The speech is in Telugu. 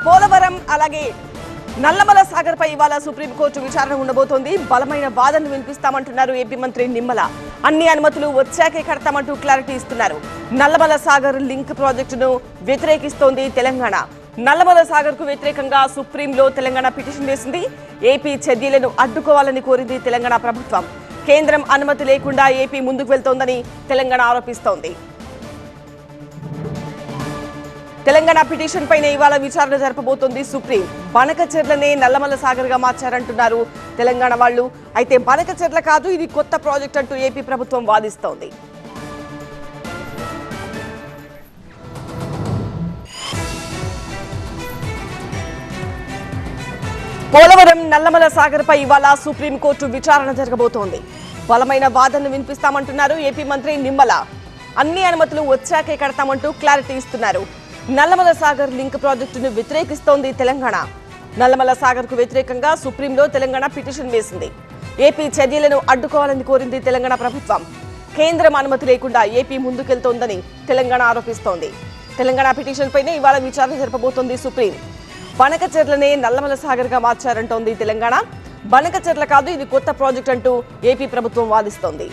పోలవరం అలాగే నల్లమల సాగర్ పై ఇవాళ సుప్రీంకోర్టు విచారణ ఉండబోతోంది. బలమైన వాదనలు వినిపిస్తామంటున్నారు ఏపీ మంత్రి నిమ్మల. అన్ని అనుమతులు వచ్చాకే కడతామంటూ క్లారిటీ ఇస్తున్నారు. నల్లమల సాగర్ లింక్ ప్రాజెక్టును వ్యతిరేకిస్తోంది తెలంగాణ. నల్లమల సాగర్ కు వ్యతిరేకంగా సుప్రీంలో తెలంగాణ పిటిషన్ వేసింది. ఏపీ చర్యలను అడ్డుకోవాలని కోరింది తెలంగాణ ప్రభుత్వం. కేంద్రం అనుమతి లేకుండా ఏపీ ముందుకు వెళ్తోందని తెలంగాణ ఆరోపిస్తోంది. తెలంగాణ పిటిషన్ పైన ఇవాళ విచారణ జరపబోతోంది సుప్రీం. బనకచెర్లనే నల్లమల సాగర్ గా మార్చారంటున్నారు తెలంగాణ వాళ్ళు. అయితే బనకచెర్ల కాదు, ఇది కొత్త ప్రాజెక్ట్ అంటూ ఏపీ ప్రభుత్వం వాదిస్తోంది. పోలవరం నల్లమల సాగర్ పై ఇవాళ సుప్రీంకోర్టు విచారణ జరగబోతోంది. బలమైన వాదనలు వినిపిస్తామంటున్నారు ఏపీ మంత్రి నిమ్మల. అన్ని అనుమతులు వచ్చాకే కడతామంటూ క్లారిటీ ఇస్తున్నారు. నల్లమల సాగర్ లింక్ ప్రాజెక్టును వ్యతిరేకిస్తోంది తెలంగాణ. నల్లమల సాగర్ కు వ్యతిరేకంగా సుప్రీంలో తెలంగాణ పిటిషన్ వేసింది. ఏపీ చర్యలను అడ్డుకోవాలని కోరింది తెలంగాణ ప్రభుత్వం. కేంద్రం అనుమతి లేకుండా ఏపీ ముందుకెళ్తోందని తెలంగాణ ఆరోపిస్తోంది. తెలంగాణ పిటిషన్ పైనే ఇవాళ విచారణ జరపబోతోంది సుప్రీం. బనకచెర్లనే నల్లమల సాగర్ గా మార్చారంటోంది తెలంగాణ. బనకచెర్ల కాదు, ఇది కొత్త ప్రాజెక్ట్ అంటూ ఏపీ ప్రభుత్వం వాదిస్తోంది.